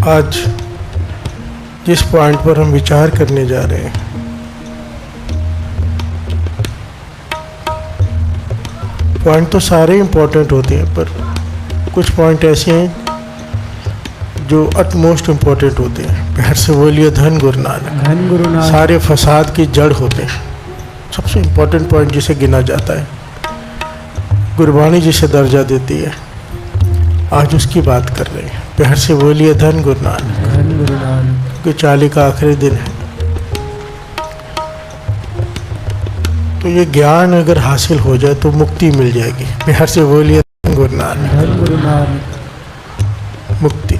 आज जिस पॉइंट पर हम विचार करने जा रहे हैं, पॉइंट तो सारे इम्पोर्टेंट होते हैं, पर कुछ पॉइंट ऐसे हैं जो अटमोस्ट इम्पोर्टेंट होते हैं। प्यार से बोलिए धन गुरु नानक। धन गुरु नानक। सारे फसाद की जड़ होते हैं। सबसे इम्पोर्टेंट पॉइंट जिसे गिना जाता है, गुरबाणी जिसे दर्जा देती है, आज उसकी बात कर रहे हैं। प्यार से बोलिए धन गुरु नानक। धन गुरु नानक। कि चाली का आखिरी दिन है, तो ये ज्ञान अगर हासिल हो जाए तो मुक्ति मिल जाएगी। प्यार से बोलिए धन गुरु नानक। धन गुरु नानक। मुक्ति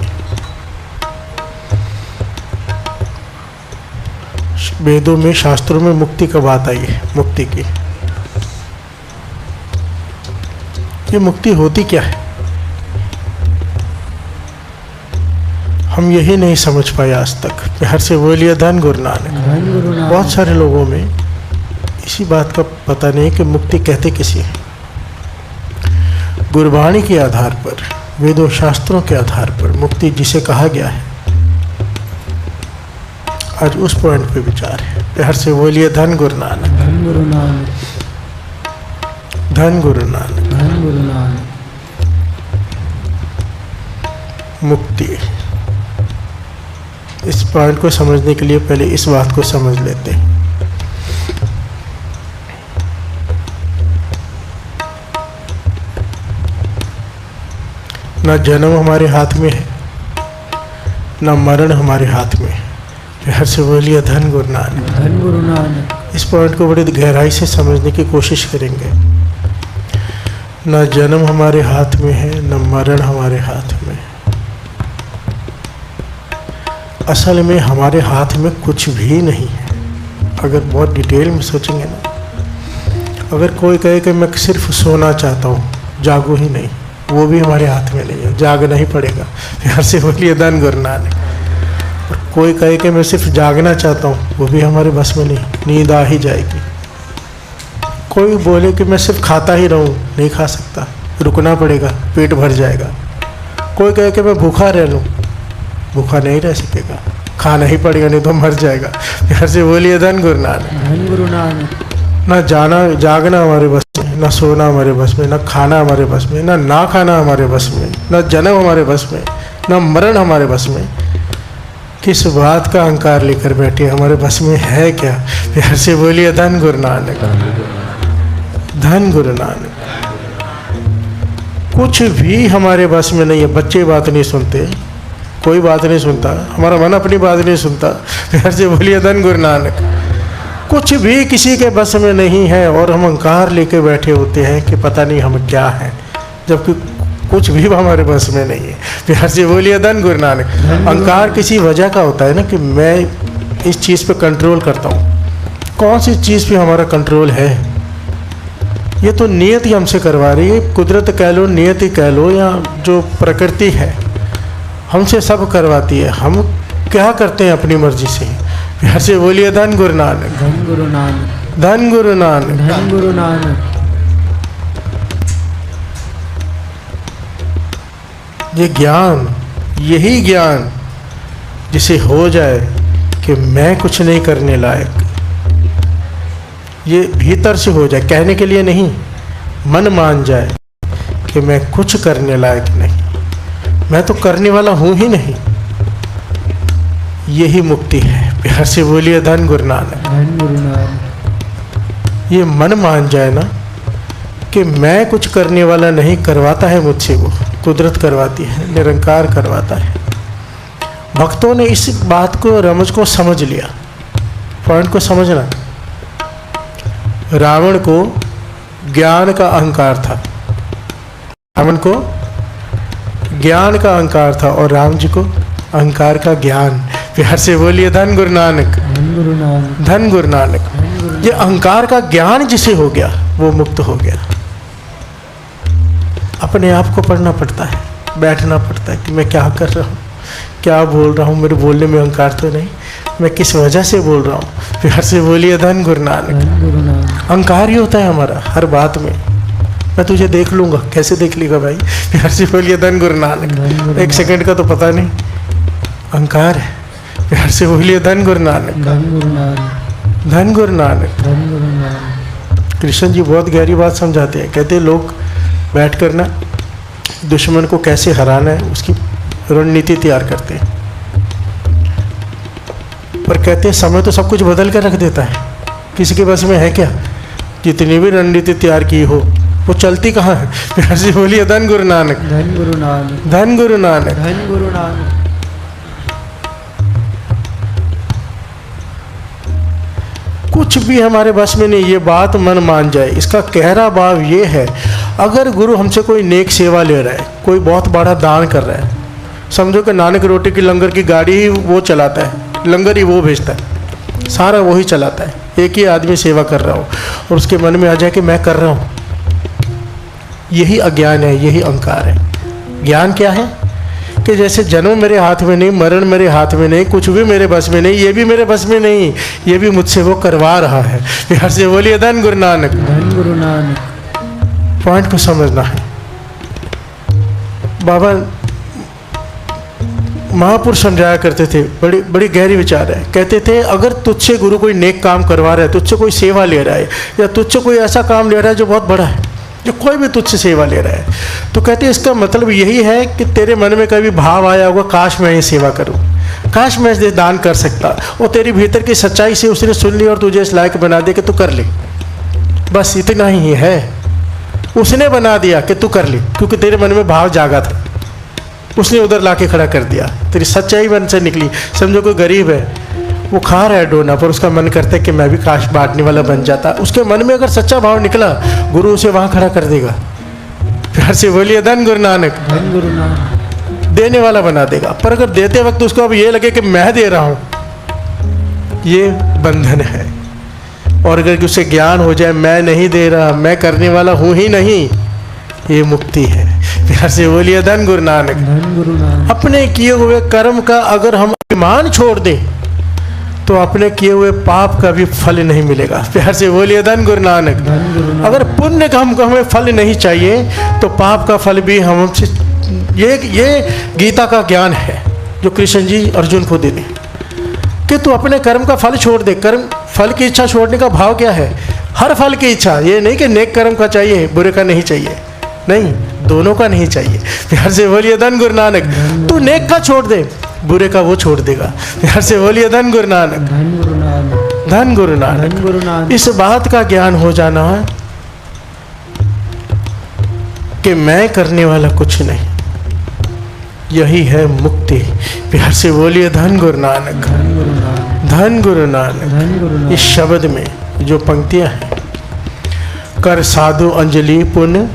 वेदों में, शास्त्रों में मुक्ति का बात आई है। मुक्ति की ये मुक्ति होती क्या है, हम यही नहीं समझ पाए आज तक। प्यार से बोलिए धन गुरु नानक। धन गुरु नानक। बहुत सारे लोगों में इसी बात का पता नहीं कि मुक्ति कहते किसी है। गुरबाणी के आधार पर, वेदों शास्त्रों के आधार पर मुक्ति जिसे कहा गया है, आज उस पॉइंट पे विचार है। प्यार से बोलिए धन गुरु नानक। धन गुरु नानक। धन गुरु नानक। धन गुरु नानक। मुक्ति, इस पॉइंट को समझने के लिए पहले इस बात को समझ लेते हैं। ना जन्म हमारे हाथ में है, ना मरण हमारे हाथ में है। प्यार से बोलिए धन गुरु नानक। धन गुरु नानक। इस पॉइंट को बड़ी गहराई से समझने की कोशिश करेंगे। ना जन्म हमारे हाथ में है, ना मरण हमारे हाथ में है। असल में हमारे हाथ में कुछ भी नहीं है। अगर बहुत डिटेल में सोचेंगे ना, अगर कोई कहे कि मैं सिर्फ सोना चाहता हूँ, जागो ही नहीं, वो भी हमारे हाथ में नहीं है, जागना ही पड़ेगा। प्यार से बोलिए धन गुरु नानक। और कोई कहे कि मैं सिर्फ जागना चाहता हूँ, वो भी हमारे बस में नहीं, नींद आ ही जाएगी। कोई बोले कि मैं सिर्फ खाता ही रहूँ, नहीं खा सकता, रुकना पड़ेगा, पेट भर जाएगा। कोई कहे कि मैं भूखा रह लूँ, भूखा नहीं रह सकेगा, खाना ही पड़ेगा, नहीं तो मर जाएगा। प्यार से बोलिए धन गुरु नानक। धन गुरु नानक। ना जागना हमारे बस में, ना सोना हमारे बस में, ना खाना हमारे बस में, ना खाना हमारे बस में, ना जन्म हमारे बस में, ना मरण हमारे बस में। किस बात का अहंकार लेकर बैठे, हमारे बस में है क्या? प्यार से बोलिए धन गुरु नानक। धन गुरु नानक। कुछ भी हमारे बस में नहीं है। बच्चे बात नहीं सुनते, कोई बात नहीं सुनता, हमारा मन अपनी बात नहीं सुनता। प्यार से बोलिए धन गुरु नानक। कुछ भी किसी के बस में नहीं है और हम अहंकार लेके बैठे होते हैं कि पता नहीं हम क्या हैं, जबकि कुछ भी हमारे बस में नहीं है। प्यार से बोलिए धन गुरु नानक। अहंकार किसी वजह का होता है ना, कि मैं इस चीज़ पे कंट्रोल करता हूँ। कौन सी चीज़ पे हमारा कंट्रोल है? ये तो नियत ही हमसे करवा रही है। कुदरत कह लो, नियत ही कह लो, या जो प्रकृति है हमसे सब करवाती है। हम क्या करते हैं अपनी मर्जी से? प्यार से बोलिए धन गुरु नानक। धन गुरु नानक। धन गुरु नानक। धन गुरु नानक। ये ज्ञान, यही ज्ञान जिसे हो जाए कि मैं कुछ नहीं करने लायक, ये भीतर से हो जाए, कहने के लिए नहीं, मन मान जाए कि मैं कुछ करने लायक नहीं, मैं तो करने वाला हूँ ही नहीं, यही मुक्ति है। प्यार से बोलिए धन गुरु नानक। धन गुरु नानक। ये मन मान जाए ना कि मैं कुछ करने वाला नहीं, करवाता है मुझसे, वो कुदरत करवाती है, निरंकार करवाता है। भक्तों ने इस बात को, रमज को समझ लिया। पॉइंट को समझना, रावण को ज्ञान का अहंकार था, रावण को ज्ञान का अहंकार था, और राम जी को अहंकार का ज्ञान। प्यार से बोलिए धन गुरु नानक। धन गुरु नानक। धन गुरु नानक। ये अहंकार का ज्ञान जिसे हो गया, वो मुक्त हो गया। अपने आप को पढ़ना पड़ता है, बैठना पड़ता है कि मैं क्या कर रहा हूँ, क्या बोल रहा हूँ, मेरे बोलने में अहंकार तो नहीं, मैं किस वजह से बोल रहा हूँ। प्यार से बोलिए धन गुरु नानक। धन गुरु नानक। अहंकार ही होता है हमारा हर बात में। मैं तुझे देख लूँगा। कैसे देख लेगा भाई? प्यार से बोलिए धन गुरु नानक। एक सेकंड का तो पता नहीं, अहंकार है। प्यार से बोलिए धन गुरु नानक, धन गुरु नानक, धन गुरु नानक। धन गुरु नानक। कृष्ण जी बहुत गहरी बात समझाते हैं। कहते हैं लोग बैठ कर ना दुश्मन को कैसे हराना है उसकी रणनीति तैयार करते हैं, पर कहते हैं समय तो सब कुछ बदल कर रख देता है। किसी के बस में है क्या? जितनी भी रणनीति तैयार की हो वो चलती कहाँ है? प्यार से बोलिए धन गुरु नानक, धन गुरु नानक, धन गुरु नानक। धन गुरु नानक। कुछ भी हमारे बस में नहीं, ये बात मन मान जाए। इसका गहरा भाव ये है, अगर गुरु हमसे कोई नेक सेवा ले रहा है, कोई बहुत बड़ा दान कर रहा है, समझो कि नानक रोटी की लंगर की गाड़ी ही वो चलाता है, लंगर ही वो भेजता है, सारा वही चलाता है, एक ही आदमी सेवा कर रहा हो और उसके मन में आ जाए कि मैं कर रहा हूँ, यही अज्ञान है, यही अहंकार है। ज्ञान क्या है कि जैसे जन्म मेरे हाथ में नहीं, मरण मेरे हाथ में नहीं, कुछ भी मेरे बस में नहीं, ये भी मेरे बस में नहीं, ये भी मुझसे वो करवा रहा है। प्यार से बोलिए धन गुरु नानक, धन गुरु नानक। पॉइंट को समझना है। बाबा महापुरुष समझाया करते थे, बड़ी बड़ी गहरी विचार है। कहते थे अगर तुझसे गुरु कोई नेक काम करवा रहा है, तुझसे कोई सेवा ले रहा है, या तुझसे कोई ऐसा काम ले रहा है जो बहुत बड़ा है, जो कोई भी तुझसे सेवा ले रहा है, तो कहते हैं इसका मतलब यही है कि तेरे मन में कभी भाव आया होगा, काश मैं ये सेवा करूं, काश मैं इसे दान कर सकता। वो तेरी भीतर की सच्चाई से उसने सुन ली और तुझे इस लायक बना दिया कि तू कर ले। बस इतना ही है, उसने बना दिया कि तू कर ले, क्योंकि तेरे मन में भाव जागा था, उसने उधर लाके खड़ा कर दिया, तेरी सच्चाई मन से निकली। समझो कोई गरीब है, वो खा रहा है डोना, पर उसका मन करता है कि मैं भी काश बांटने वाला बन जाता। उसके मन में अगर सच्चा भाव निकला, गुरु उसे वहाँ खड़ा कर देगा। प्यार से बोलिए धन गुरु नानक, धन गुरु नानक। देने वाला बना देगा। पर अगर देते वक्त उसको अब ये लगे कि मैं दे रहा हूँ, ये बंधन है। और अगर उसे ज्ञान हो जाए मैं नहीं दे रहा, मैं करने वाला हूँ ही नहीं, ये मुक्ति है। प्यार से बोलिए धन गुरु नानक, धन गुरु नानक। अपने किए हुए कर्म का अगर हम अभिमान छोड़ दें तो अपने किए हुए पाप का भी फल नहीं मिलेगा। प्यार से बोलिए धन गुरु नानक, धन गुरु नानक। अगर पुण्य का हमको हमें फल नहीं चाहिए तो पाप का फल भी हमसे, ये गीता का ज्ञान है जो कृष्ण जी अर्जुन को देने, कि तू अपने कर्म का फल छोड़ दे। कर्म फल की इच्छा छोड़ने का भाव क्या है? हर फल की इच्छा, ये नहीं कि नेक कर्म का चाहिए बुरे का नहीं चाहिए, नहीं, दोनों का नहीं चाहिए। प्यार से बोलिए धन गुरु नानक, तू नेक का छोड़ दे, बुरे का वो छोड़ देगा। प्यार से बोलिए धन गुरु नानक, धन गुरु नानक, धन गुरु नानक। धन गुरु नानक। इस बात का ज्ञान हो जाना है कि मैं करने वाला कुछ नहीं, यही है मुक्ति। प्यार से बोलिए धन गुरु नानक, धन गुरु नानक, धन गुरु नानक। धन गुरु नानक। इस शब्द में जो पंक्तियां हैं, कर साधु अंजलि पुण्य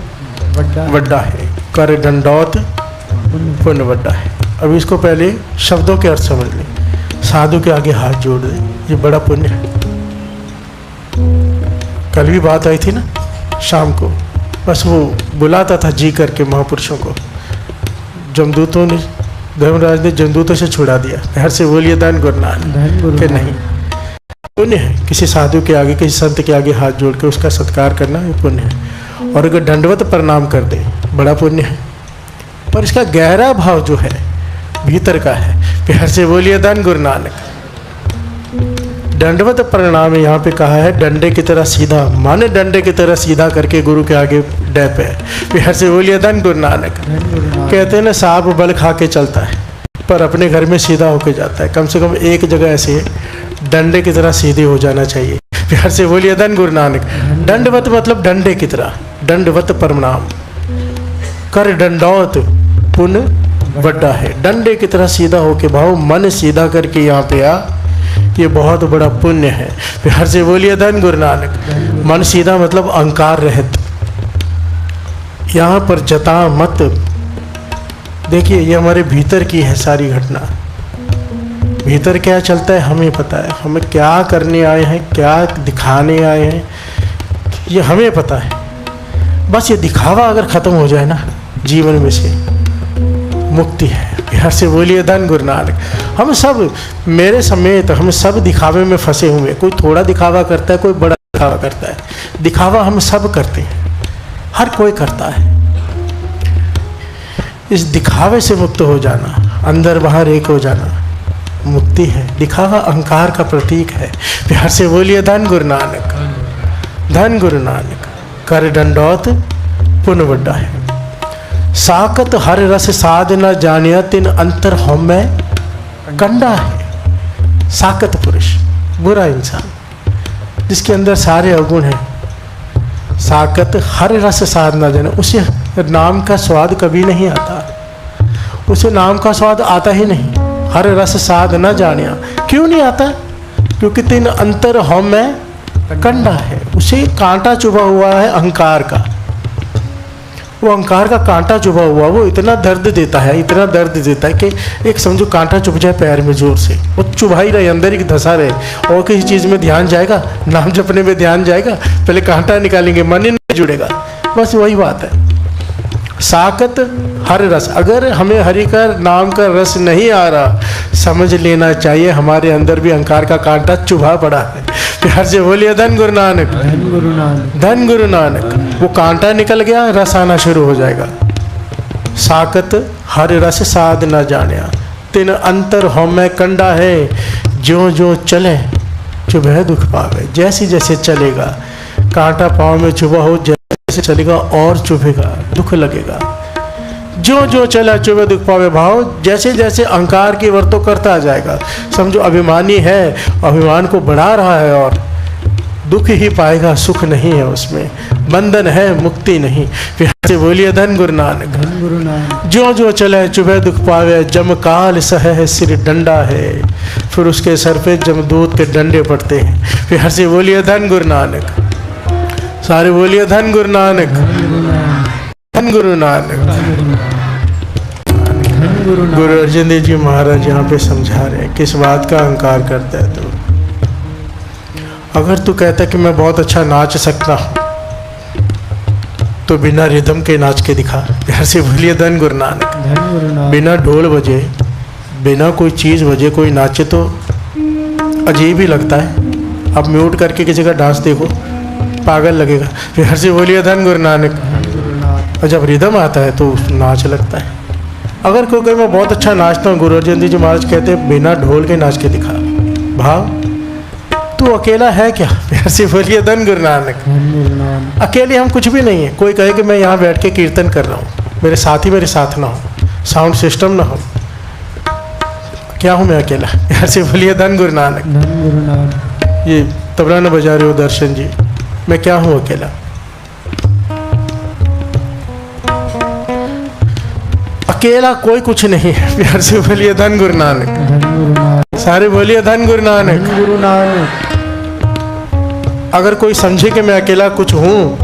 वड्डा वड्डा है, कर दंडौत पुण्य। पुण्य वड्डा है। अब इसको पहले शब्दों के अर्थ समझ लें। साधु के आगे हाथ जोड़ दें, ये बड़ा पुण्य है। कल भी बात आई थी ना शाम को, बस वो बुलाता था जी करके महापुरुषों को, जमदूतों ने, धर्मराज ने जमदूतों से छुड़ा दिया। प्यार से बोलिए धन गुरु नानक, धन गुरु कि नानक। नहीं, पुण्य है किसी साधु के आगे, किसी संत के आगे हाथ जोड़ के उसका सत्कार करना, ये पुण्य है। और अगर दंडवत प्रणाम कर दे, बड़ा पुण्य है। पर इसका गहरा भाव जो है भीतर का है। प्यार से बोलिए धन गुरु नानक। दंडवत प्रणाम यहाँ पे कहा है, डंडे की तरह सीधा, माने डंडे की तरह सीधा करके गुरु के आगे डैप है। प्यार से बोलिए धन गुरु नानक। धन गुरु नानक। कहते हैं ना सांप बल खा के चलता है पर अपने घर में सीधा होके जाता है। कम से कम एक जगह ऐसे डंडे की तरह सीधे हो जाना चाहिए। प्यार से बोलिए धन गुरु नानक। दंडवत मतलब डंडे की तरह, दंडवत प्रणाम। कर दंडौत पुण्य वड्डा है, डंडे की तरह सीधा होके भाव, मन सीधा करके यहाँ पे आ, ये बहुत बड़ा पुण्य है। प्यार से बोलिए धन गुरु नानक। मन सीधा मतलब अहंकार रहित, यहाँ पर जता मत। देखिए ये हमारे भीतर की है सारी घटना। भीतर क्या चलता है हमें पता है, हमें क्या करने आए हैं, क्या दिखाने आए हैं, ये हमें पता है। बस ये दिखावा अगर ख़त्म हो जाए ना जीवन में से, मुक्ति है। प्यार से बोलिए धन गुरु नानक। हम सब, मेरे समेत हम सब दिखावे में फंसे हुए। कोई थोड़ा दिखावा करता है, कोई बड़ा दिखावा करता है। दिखावा हम सब करते हैं, हर कोई करता है। इस दिखावे से मुक्त हो जाना, अंदर बाहर एक हो जाना मुक्ति है। दिखावा अहंकार का प्रतीक है। प्यार से बोलिए धन गुरु नानक, धन गुरु नानक। कर दंडौत पुण्य बड्डा है। साकत हर रस साध न जानिया, तिन अंतर हम में कंडा है। साकत पुरुष, बुरा इंसान, जिसके अंदर सारे अवगुण हैं। साकत हर रस साध न जाने, उसे नाम का स्वाद कभी नहीं आता, उसे नाम का स्वाद आता ही नहीं। हर रस साध न जानिया, क्यों नहीं आता? क्योंकि तीन अंतर हम में कंडा है, उसे कांटा चुभा हुआ है अहंकार का। वो अहंकार का कांटा चुभा हुआ, वो इतना दर्द देता है, इतना दर्द देता है कि एक समझो कांटा चुभ जाए पैर में जोर से, वो चुभा ही रहे, अंदर ही धंसा रहे। और किसी चीज़ में ध्यान जाएगा, नाम जपने में ध्यान जाएगा, पहले कांटा निकालेंगे, मन ही नहीं जुड़ेगा। बस वही बात है। साकत हर रस, अगर हमें हरि का नाम का रस नहीं आ रहा, समझ लेना चाहिए हमारे अंदर भी अहंकार का कांटा चुभा पड़ा है। प्यार से बोलिए धन गुरु नानक, धन गुरु नानक, धन गुरु नानक। वो कांटा निकल गया, रस आना शुरू हो जाएगा। साकत हर रस साध न जानिया, तिन अंतर हम में कंडा है। ज्यों ज्यों चले चुभे दुख पावे, जैसे जैसे चलेगा कांटा पाँव में चुभा हो, जैसे चलेगा और चुभेगा, दुख लगेगा। जो जो चला चुभे दुख पावे भाव, जैसे जैसे अहंकार की वर्तो करता जाएगा। समझो अभिमानी है, अभिमान को बढ़ा रहा है और दुख ही पाएगा, सुख नहीं है उसमें, बंधन है, मुक्ति नहीं। फिर से बोलिए धन गुरु नानक, धन गुरु नानक। जो जो चले चुभे दुख पावे, जमकाल सह सिर डंडा है। फिर उसके सर पे जमदूत के डंडे पड़ते हैं। फिर से बोलिए धन गुरु नानक, सारे बोलिए धन गुरु नानक, धन गुरु नानक। गुरु अर्जन देव जी महाराज यहाँ पे समझा रहे हैं किस बात का अहंकार करता है। तो अगर तू कहता कि मैं बहुत अच्छा नाच सकता हूँ, तो बिना रिदम के नाच के दिखा। प्यार से बोलिए धन गुरु नानक, धन गुरु नानक। बिना ढोल बजे, बिना कोई चीज़ बजे कोई नाचे तो अजीब ही लगता है। अब म्यूट करके किसी का डांस देखो, पागल लगेगा। प्यार से बोलिए धन गुरु नानक। और जब रिदम आता है तो नाच लगता है। अगर कोई कहे मैं बहुत अच्छा नाचता हूँ, गुरु अर्जन देव जी महाराज कहते हैं बिना ढोल के नाच के दिखा। भाव तू अकेला है क्या? प्यार से बोलिए धन गुरु नानक। अकेले हम कुछ भी नहीं है। कोई कहे कि मैं यहाँ बैठ के कीर्तन कर रहा हूँ, मेरे साथी मेरे साथ ना हो, साउंड सिस्टम ना हो, क्या हूँ मैं अकेला? प्यार से बोलिए धन गुरु नानक, धन गुरु नानक। ये तबला न बजा रहे हो दर्शन जी, मैं क्या हूँ अकेला? अकेला कोई कुछ नहीं है। प्यार से बोलिए धन गुरु नानक, धन गुरु नानक। सारे बोलिए धन गुरु नानक। धन गुरु नानक। अगर कोई समझे कि मैं अकेला कुछ हूँ,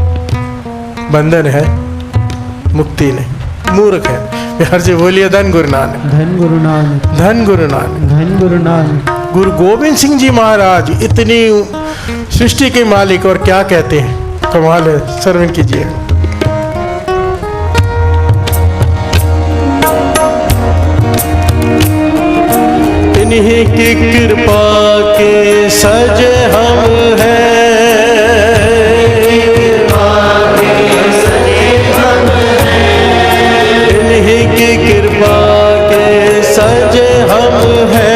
बंधन है, मुक्ति नहीं, मूर्ख है। प्यार से बोलिए धन गुरु नानक, धन गुरु नानक। धन गुरु नानक। धन गुरु नानक। गुरु गोविंद सिंह जी महाराज इतनी सृष्टि के मालिक, और क्या कहते हैं, कमाल है, श्रवण कीजिए। इन्हीं की कृपा के सजे हम हैं, इन्हीं की कृपा के सजे हम हैं।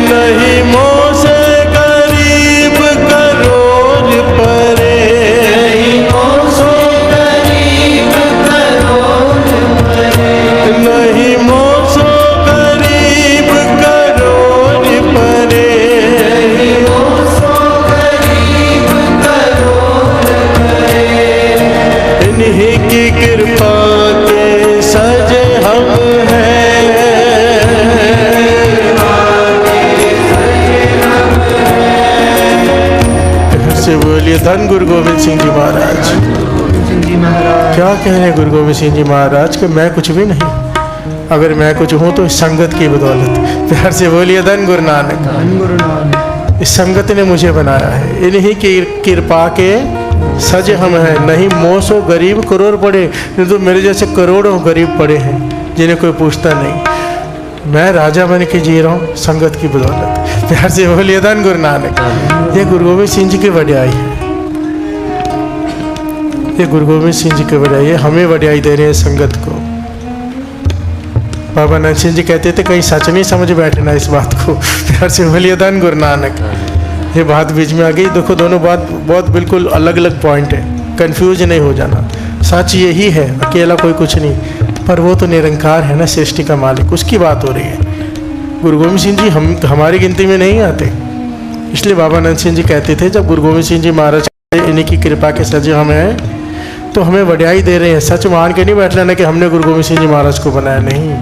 नहीं मोह से गरीब करोड़ परे, नहीं मोसो गरीब करोड़ परे, इन्हीं की कृपा के सजे हम हैं। फिर से बोलिए धन गुरु गोविंद सिंह जी महाराज। क्या कह रहे हैं गुरु गोविंद सिंह जी महाराज कि मैं कुछ भी नहीं, अगर मैं कुछ हूँ तो इस संगत की बदौलत। प्यार से बोलिए धन गुरु नानक, धन गुरु नानक। इस संगत ने मुझे बनाया है, इन्हीं की कृपा के सजे हम हैं। नहीं मोसो गरीब करोड़ पड़े, नहीं तो मेरे जैसे करोड़ों गरीब पड़े हैं जिन्हें कोई पूछता नहीं। मैं राजा बन के जी रहा हूँ संगत की बदौलत। प्यार से बोलिए धन गुरु नानक। ये गुरु गोविंद सिंह जी की वड्याई है, ये गुरु गोविंद सिंह जी की वड्याई है, हमें वड्याई दे रहे हैं संगत को। बाबा नानक सिंह जी कहते थे कहीं सच नहीं समझ बैठना इस बात को। प्यार से बोलिए धन गुरु नानक। ये बात बीच में आ गई, देखो दोनों बात बहुत बिल्कुल अलग अलग पॉइंट है, कंफ्यूज नहीं हो जाना। सच यही है, अकेला कोई कुछ नहीं, पर वो तो निरंकार है ना, सृष्टि का मालिक, उसकी बात हो रही है। गुरु गोविंद सिंह जी हमारी गिनती में नहीं आते, इसलिए बाबा नानक सिंह जी कहते थे जब गुरु गोविंद सिंह जी महाराज इन्हीं की कृपा के सजे हम हैं, तो हमें वड्याई दे रहे हैं। सच मान के नहीं बैठ लेना कि हमने गुरु गोविंद सिंह जी महाराज को बनाया, नहीं।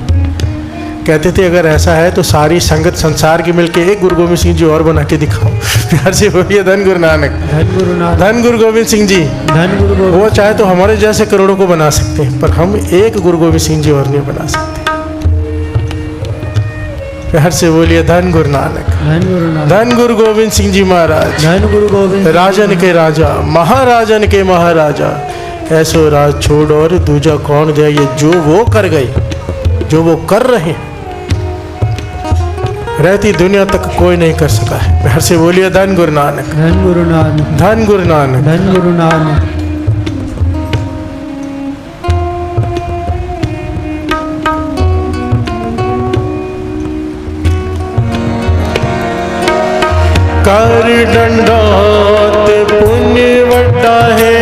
कहते थे अगर ऐसा है तो सारी संगत संसार की मिलके एक गुरु गोविंद सिंह जी और बना के दिखाओ। प्यार से बोलिए धन गुरु नानक। धन गुरु नानक। धन गुरु गोविंद सिंह जी। धन गुरु गोविंद। वो चाहे तो हमारे जैसे करोड़ों को बना सकते हैं, पर हम एक गुरु गोविंद सिंह जी और नहीं बना सकते। प्यार से बोलिए धन गुरु नानक। धन गुरु नानक। धन गुरु गोविंद सिंह जी महाराज। धन गुरु गोविंद। राजन के राजा, महाराजन के महाराजा, ऐसो राज छोड़ और दूजा कौन दे। ये जो वो कर गए, जो वो कर रहे हैं, रहती दुनिया तक कोई नहीं कर सका है। प्यार से बोलिए धन गुरु नानक। धन गुरु नानक। धन गुरु नानक। धन गुरु नानक। कर दंडोत पुण्य वड्डा है,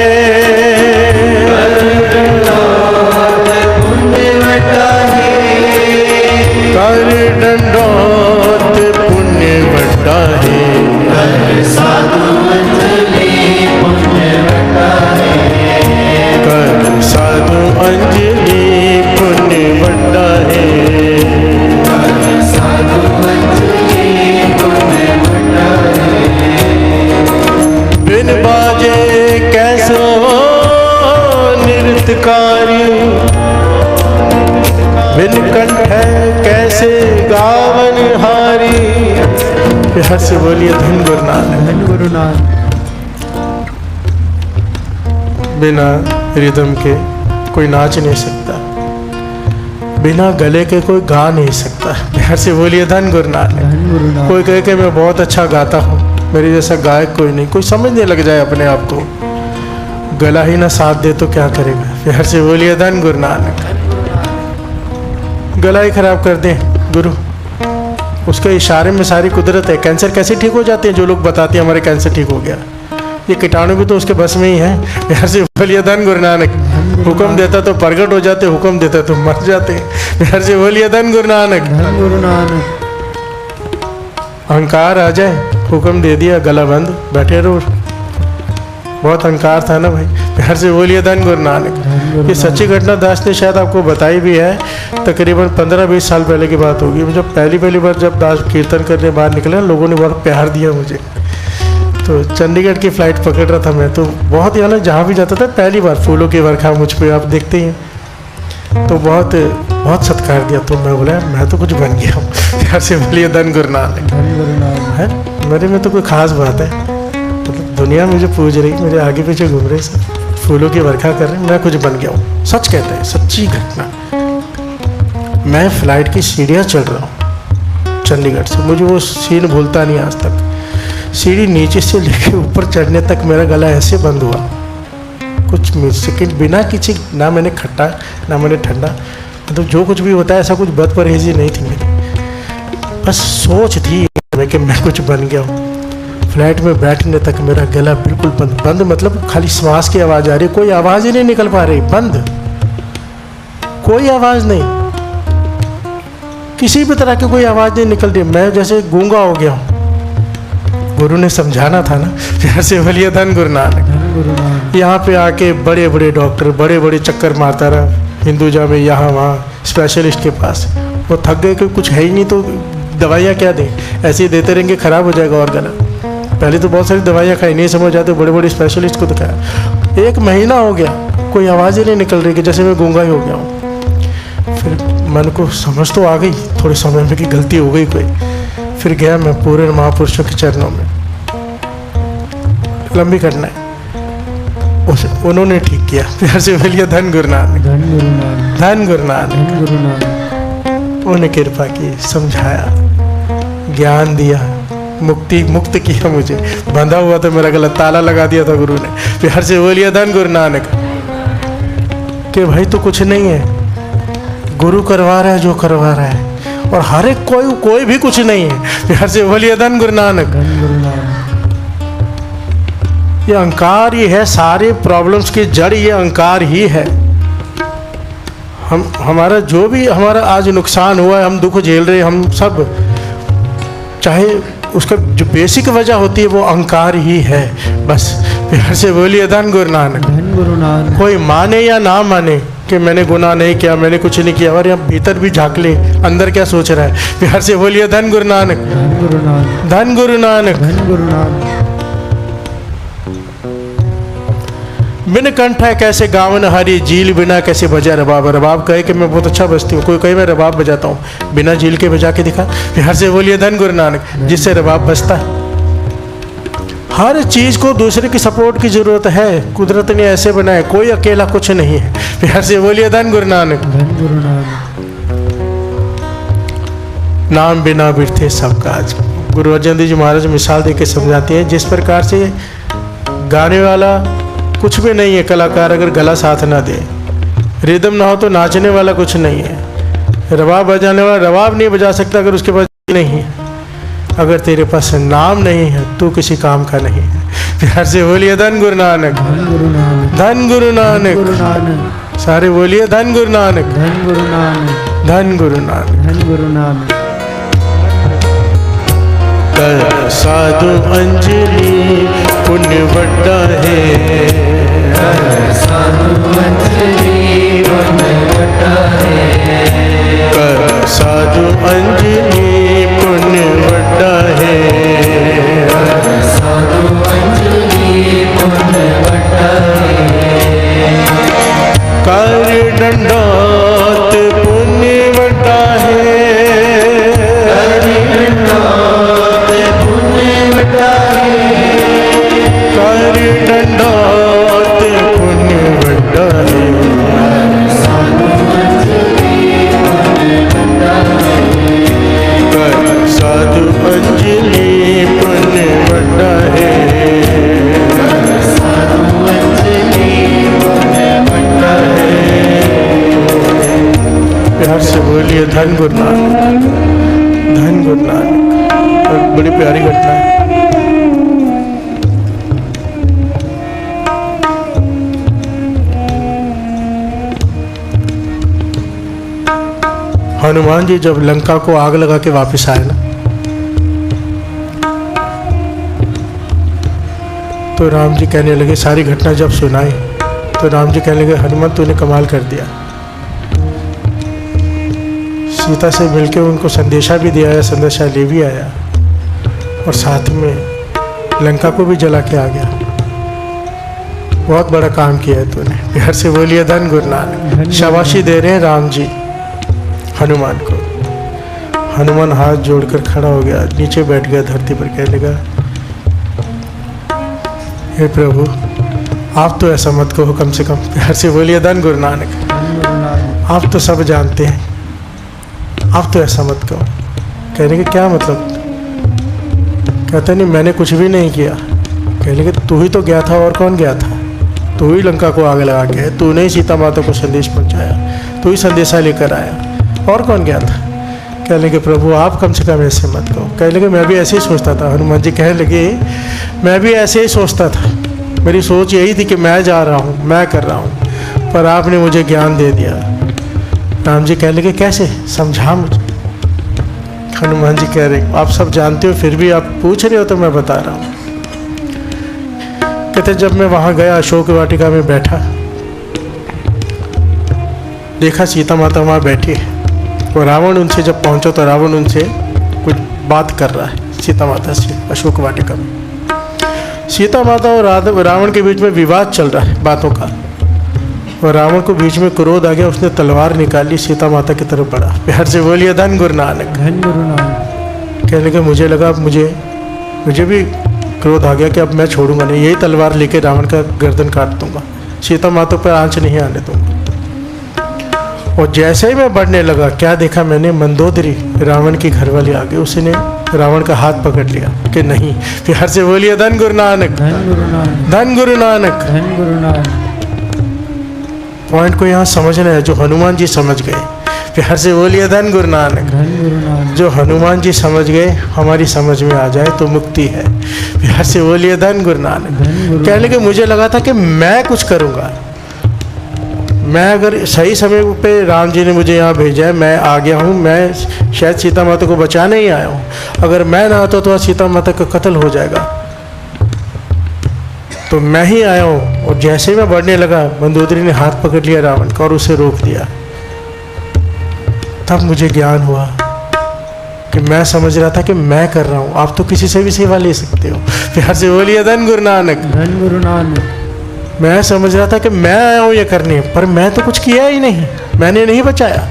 कर दंडोत पुण्य वड्डा है, कर साधु अंजलि पुण्य वड्डा है, कर साधु अंजलि पुण्य वड्डा है, कर साधु अंजलि पुण्य वड्डा है। बिन बाजे कैसो नृत्यकारी, बिन कंठ कैसे गावन हारी। प्यार से बोलिए धन गुरु नानक। धन गुरु नानक। बिना रिदम के कोई नाच नहीं सकता, बिना गले के कोई गा नहीं सकता। प्यार से बोलिए धन गुरु नानक। धन गुरु नानक। कोई कहे कि मैं बहुत अच्छा गाता हूँ, मेरे जैसा गायक कोई नहीं, कोई समझने लग जाए अपने आप को, गला ही ना साथ दे तो क्या करेगा। प्यार से बोलिए धन गुरु नानक। गला ही खराब कर दें गुरु, उसके इशारे में सारी कुदरत है। कैंसर कैसे ठीक हो जाते हैं, जो लोग बताते हैं हमारे कैंसर ठीक हो गया, ये कीटाणु भी तो उसके बस में ही है। प्यार से बोलिए धन गुरु नानक। हुक्म देता तो प्रगट हो जाते, हुक्म देता तो मर जाते। प्यार से बोलिए धन गुरु नानक। धन गुरु नानक। अहंकार आ जाए, हुक्म दे दिया, गला बंद, बैठे रहो। बहुत अहंकार था ना भाई। प्यार से बोलिए धन गुरु नानक। ये सच्ची घटना दास ने शायद आपको बताई भी है, तकरीबन 15-20 साल पहले की बात होगी। जब पहली बार जब दास कीर्तन करने बाहर निकले, लोगों ने बहुत प्यार दिया मुझे। तो चंडीगढ़ की फ़्लाइट पकड़ रहा था मैं, तो बहुत यहाँ ना जहाँ भी जाता था पहली बार फूलों की वर्षा मुझ पर, आप देखते हैं, तो बहुत सत्कार दिया। तो मैं बोला मैं तो कुछ बन गया हूँ। प्यार से बोलिए धन गुरु नानक। धन गुरु नानक। है मेरे में तो कोई खास बात है, मतलब दुनिया मुझे पूज रही, मेरे आगे पीछे घूम रहे सब, फूलों की वर्षा कर रहे, मैं कुछ बन गया हूँ। सच कहते हैं, सच्ची घटना। मैं फ्लाइट की सीढ़ियाँ चढ़ रहा हूँ चंडीगढ़ से, मुझे वो सीन भूलता नहीं आज तक। सीढ़ी नीचे से लेके ऊपर चढ़ने तक मेरा गला ऐसे बंद हुआ, कुछ सेकंड बिना किसी, ना मैंने खट्टा ना मैंने ठंडा, मतलब जो कुछ भी होता है ऐसा कुछ बदपरहेजी नहीं थी मेरी, बस सोच थी कि मैं कुछ बन गया हूँ। फ्लाइट में बैठने तक मेरा गला बिल्कुल बंद मतलब खाली श्वास की आवाज़ आ रही, कोई आवाज़ ही नहीं निकल पा रही, बंद, कोई आवाज़ नहीं, किसी भी तरह की कोई आवाज़ नहीं निकल रही। मैं जैसे गूंगा हो गया हूँ। गुरु ने समझाना था ना। प्यार से बोलिए धन गुरु नानक। यहाँ पे आके बड़े बड़े डॉक्टर बड़े बड़े चक्कर मारता रहा हिंदुजा में, यहाँ वहाँ स्पेशलिस्ट के पास, वो थक गए कि कुछ है ही नहीं, तो दवाइयाँ क्या दें, ऐसे ही देते रहेंगे, ख़राब हो जाएगा और गला। पहले तो बहुत सारी दवाइयाँ खाई, नहीं समझ आते, बड़े बड़े स्पेशलिस्ट को दिखाया। 1 महीना हो गया, कोई आवाज़ ही नहीं निकल रही, कि जैसे मैं गूंगा ही हो गया हूँ। फिर मन को समझ तो आ गई थोड़े समय में कि गलती हो गई कोई। फिर गया मैं पूरे महापुरुषों के चरणों में, लंबी करना है, उन्होंने ठीक किया। प्यार से बोलिए धन गुरु नानक। धन गुरु नानक। धन गुरु नानक। धन गुरु नानक। उन्हें कृपा की, समझाया, ज्ञान दिया, मुक्त किया मुझे। बंधा हुआ तो मेरा गला ताला लगा दिया था गुरु ने। प्यार से बोलिए धन गुरु नानक। कि भाई तो कुछ नहीं है, गुरु करवा रहा है जो करवा रहा है, और हर एक कोई भी कुछ नहीं है। प्यार से बोलिए धन गुरु नानक। धन गुरु नानक। ये अहंकार ही है, सारे प्रॉब्लम्स की जड़ ये अहंकार ही है। हमारा जो भी हमारा आज नुकसान हुआ है, हम दुख झेल रहे हैं, हम सब, चाहे उसका जो बेसिक वजह होती है वो अहंकार ही है बस। प्यार से बोलिए धन गुरु नानक। धन गुरु नानक। कोई माने या ना माने कि मैंने गुनाह नहीं किया, मैंने कुछ नहीं किया, और यहाँ भीतर भी झांक ले अंदर क्या सोच रहा है। प्यार से बोलिए धन गुरु नानक। धन गुरु नानक। धन गुरु नानक। धन गुरु नानक। बिन कंठ है कैसे गावन हरी, झील बिना कैसे बजा रबाब। रबाब कहे कि मैं बहुत अच्छा बजती हूँ, कोई कहे मैं रबाब बजाता हूँ, बिना झील के बजा के दिखा। प्यार से बोलिए धन गुरु नानक। जिससे रबाब बजता है। हर चीज को दूसरे की सपोर्ट की जरूरत है, कुदरत ने ऐसे बनाया, कोई अकेला कुछ नहीं है। प्यार से बोलिए धन गुरु नानक। धन गुरु नानक। नाम बिना बिरथे सब काज। गुरु अर्जन देव जी महाराज मिसाल देके समझाते हैं, जिस प्रकार से गाने वाला कुछ भी नहीं है, कलाकार अगर गला साथ ना दे, रिदम ना हो तो नाचने वाला कुछ नहीं है, रबाब बजाने वाला रबाब नहीं बजा सकता अगर उसके पास नहीं है। अगर तेरे पास नाम नहीं है तो किसी काम का नहीं है। प्यार से बोलिए धन गुरु नानक। धन गुरु नानक। धन गुरु नानक। गुरु नानक। सारे बोलिए धन गुरु नानक। धन गुरु नानक। धन गुरु नानक। धन गुरु नानक। कर साधु अंजलि पुण्य बड़ा है। कर साधु अंजलि पुण्य बड़ा है। कर साधु अंजलि पुण्य बड़ा है। कर साधु अंजलि पुण्य बड़ा है। कर दंडोत पुण्य बड़ा है। कर दंडोत पुण्य बड़ा है। कर दंडोत पुण्य बड़ा है। कर साधु अंजलि पुण्य बड़ा है। प्यार से बोलिए धन गुरु नानक। धन गुरु नानक। और बड़ी प्यारी घटना है। हनुमान जी जब लंका को आग लगा के वापस आए ना, तो राम जी कहने लगे, सारी घटना जब सुनाई तो राम जी कहने लगे, हनुमान तूने कमाल कर दिया। सीता से मिलके उनको संदेशा भी दिया है, संदेशा ले भी आया, और साथ में लंका को भी जला के आ गया। बहुत बड़ा काम किया है तूने। प्यार से बोलिए धन गुरु नानक। शाबाशी दे रहे हैं राम जी हनुमान को। हनुमान हाथ जोड़कर खड़ा हो गया, नीचे बैठ गया धरती पर, कहने लगा, हे प्रभु आप तो ऐसा मत कहो, कम से कम। प्यार से बोलिए धन गुरु नानक। आप तो सब जानते हैं, आप तो ऐसा मत कहो। कहने का क्या मतलब? कहता नहीं मैंने कुछ भी नहीं किया। कहने के तू ही तो गया था, और कौन गया था? तू ही लंका को आग लगा के, तूने ही सीता माता को संदेश पहुंचाया, तू ही संदेशा लेकर आया, और कौन गया था? कहने लगे प्रभु आप कम से कम ऐसे मत कहो। कहने लगे मैं भी ऐसे ही सोचता था। हनुमान जी कहने लगे मैं भी ऐसे ही सोचता था, मेरी सोच यही थी कि मैं जा रहा हूँ, मैं कर रहा हूँ, पर आपने मुझे ज्ञान दे दिया। राम जी कहने लगे कैसे, समझा मुझे। हनुमान जी कह रहे आप सब जानते हो, फिर भी आप पूछ रहे हो तो मैं बता रहा हूँ। कहते जब मैं वहाँ गया, अशोक वाटिका में बैठा, देखा सीता माता वहाँ बैठी है, और रावण उनसे जब पहुँचा तो रावण उनसे कुछ बात कर रहा है सीता माता से अशोक वाटिका में। सीता माता और रावण के बीच में विवाद चल रहा है बातों का, और रावण को बीच में क्रोध आ गया, उसने तलवार निकाली, सीता माता की तरफ बढ़ा। प्यार से बोलिए धन गुरु नानक। धन गुरु नानक। कहने के मुझे लगा अब मुझे भी क्रोध आ गया कि अब मैं छोड़ूंगा नहीं, यही तलवार लेके रावण का गर्दन काट दूंगा, सीता माता पर आंच नहीं आने दूंगा। और जैसे ही मैं बढ़ने लगा, क्या देखा मैंने, मंदोदरी रावण की घरवाली आ गई, उसने रावण का हाथ पकड़ लिया कि नहीं। प्यार से बोलिए धन गुरु नानक, धन गुरु नानक, धन गुरु नानक। धन गुरु नानक। पॉइंट को यहाँ समझना है, जो हनुमान जी समझ गए। प्यार से बोलिए धन गुरु नानक। धन गुरु नानक। जो हनुमान जी समझ गए, हमारी समझ में आ जाए तो मुक्ति है। प्यार से बोलिए धन गुरु नानक। धन गुरु कहने के मुझे लगा था कि मैं कुछ करूँगा, मैं अगर सही समय पे राम जी ने मुझे यहाँ भेजा है, मैं आ गया हूँ, मैं शायद सीता माता को बचाने ही आया हूँ। अगर मैं ना आता तो सीता माता का कत्ल हो जाएगा, तो मैं ही आया हूँ। और जैसे ही मैं बढ़ने लगा, मंदोदरी ने हाथ पकड़ लिया रावण का और उसे रोक दिया। तब मुझे ज्ञान हुआ कि मैं समझ रहा था कि मैं कर रहा हूँ, आप तो किसी से भी सेवा ले सकते हो। प्यार से बोलिए धन गुरु नानक। धन गुरु नानक। मैं समझ रहा था कि मैं आया हूँ ये करने, पर मैं तो कुछ किया ही नहीं, मैंने नहीं बचाया।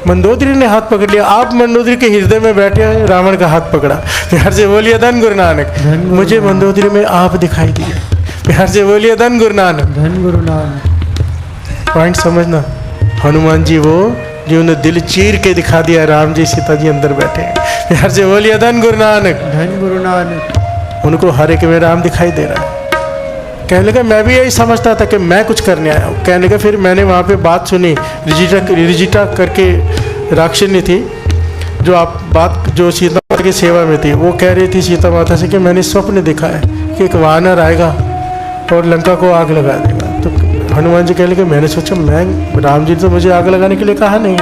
मंदोदरी ने हाथ पकड़ लिया, आप मंदोदरी के हृदय में बैठे हैं, रावण का हाथ पकड़ा। प्यार से बोलिए धन गुरु नानक। मुझे मंदोदरी में आप दिखाई दिए। प्यार से बोलिए धन गुरु नानक। धन गुरु नानक। पॉइंट समझना, हनुमान जी वो जिन्होंने दिल चीर के दिखा दिया, राम जी सीता जी अंदर बैठे हैं। प्यार से बोलिए धन गुरु नानक। धन गुरु नानक। उनको हर एक में राम दिखाई दे रहा है। कहने लगा मैं भी यही समझता था कि मैं कुछ करने आया हूँ। कहने लगा फिर मैंने वहाँ पे बात सुनी, रिजिटा करके राक्षसी थी, जो आप बात जो सीता माता की सेवा में थी, वो कह रही थी सीता माता से कि मैंने स्वप्न देखा है कि एक वानर आएगा और लंका को आग लगा देगा। तो हनुमान जी कह लगे मैंने सोचा मैं, राम जी ने तो मुझे आग लगाने के लिए कहा नहीं,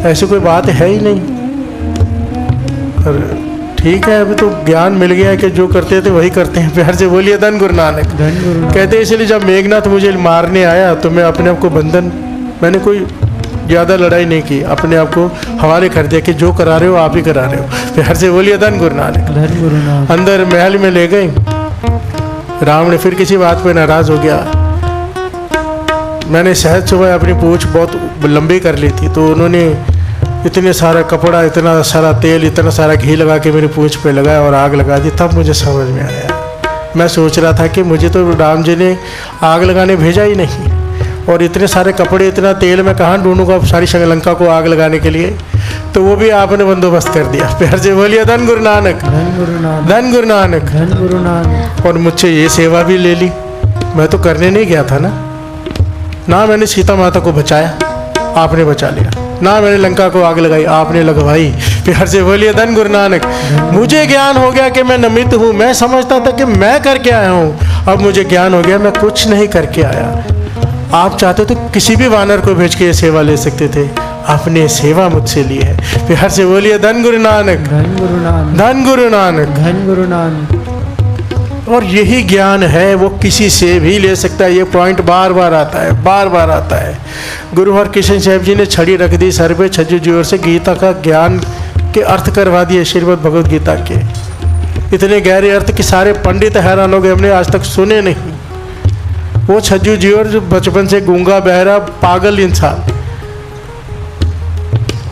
ऐसी कोई बात है ही नहीं। और ठीक है, अभी तो ज्ञान मिल गया है कि जो करते थे वही करते हैं। प्यार से बोलिए धन गुरु नानक। धन गुरु नानक। कहते इसलिए जब मेघनाथ मुझे मारने आया तो मैं अपने आप को बंधन, मैंने कोई ज़्यादा लड़ाई नहीं की, अपने आप को हवाले कर दिया कि जो करा रहे हो आप ही करा रहे हो। प्यार से बोलिए धन गुरु नानक। धन गुरु नानक। अंदर महल में ले गए, राम ने फिर किसी बात पे नाराज हो गया। मैंने सहज सुबह अपनी पूँछ बहुत लंबी कर ली थी, तो उन्होंने इतने सारा कपड़ा, इतना सारा तेल, इतना सारा घी लगा के मेरी पूँछ पे लगाया और आग लगा दी। तब मुझे समझ में आया, मैं सोच रहा था कि मुझे तो राम जी ने आग लगाने भेजा ही नहीं, और इतने सारे कपड़े, इतना तेल मैं कहाँ ढूंढूंगा सारी श्रीलंका को आग लगाने के लिए। तो वो भी आपने बंदोबस्त कर दिया। प्यार से बोलिए धन गुरु नानक। धन गुरु नानक। धन गुरु नानक। धन गुरु नानक। और मुझसे ये सेवा भी ले ली, मैं तो करने नहीं गया था ना मैंने सीता माता को बचाया, आपने बचा लिया, ना मैंने लंका को आग लगाई, आपने लगवाई। प्यार से बोलिए धन गुरु नानक। मुझे ज्ञान हो गया कि मैं निमित्त हूँ, मैं समझता था कि मैं करके आया हूँ, अब मुझे ज्ञान हो गया मैं कुछ नहीं करके आया। आप चाहते तो किसी भी वानर को भेज के ये सेवा ले सकते थे, आपने सेवा मुझसे ली है। प्यार से बोलिए धन गुरु नानक। धन गुरु नानक। धन गुरु नानक। धन गुरु नानक। और यही ज्ञान है, वो किसी से भी ले सकता है। ये पॉइंट बार बार आता है, बार बार आता है। गुरु हरकृष्ण साहब जी ने छड़ी रख दी सर पे, छज्जू जी ओर से गीता का ज्ञान के अर्थ करवा दिए, श्रीमद् भगवद गीता के इतने गहरे अर्थ कि सारे पंडित हैरान हो गए, हमने आज तक सुने नहीं। वो छज्जू जी और जो बचपन से गूंगा बहरा पागल इंसान,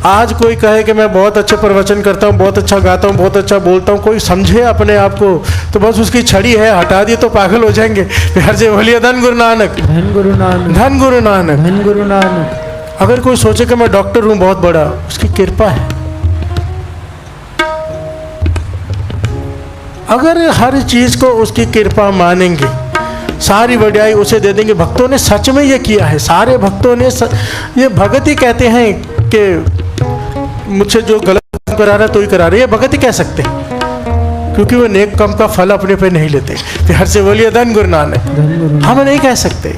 आज कोई कहे कि मैं बहुत अच्छे प्रवचन करता हूँ, बहुत अच्छा गाता हूँ, बहुत अच्छा बोलता हूँ, कोई समझे अपने आप को तो बस उसकी छड़ी है, हटा दी तो पागल हो जाएंगे। प्यार से बोलिए धन गुरु नानक। धन गुरु नानक। धन गुरु नानक। धन गुरु नानक। अगर कोई सोचे कि मैं डॉक्टर हूँ बहुत बड़ा, उसकी कृपा है। अगर हर चीज को उसकी कृपा मानेंगे, सारी बढ़ाई उसे दे देंगे। भक्तों ने सच में ये किया है, सारे भक्तों ने ये भगत ही कहते हैं कि मुझसे जो गलत काम करा रहा है तो ही करा रहे, ये भगत ही कह सकते हैं, क्योंकि वो नेक काम का फल अपने पे नहीं लेते। प्यार से बोलिए धन गुरु नानक। हम नहीं कह सकते।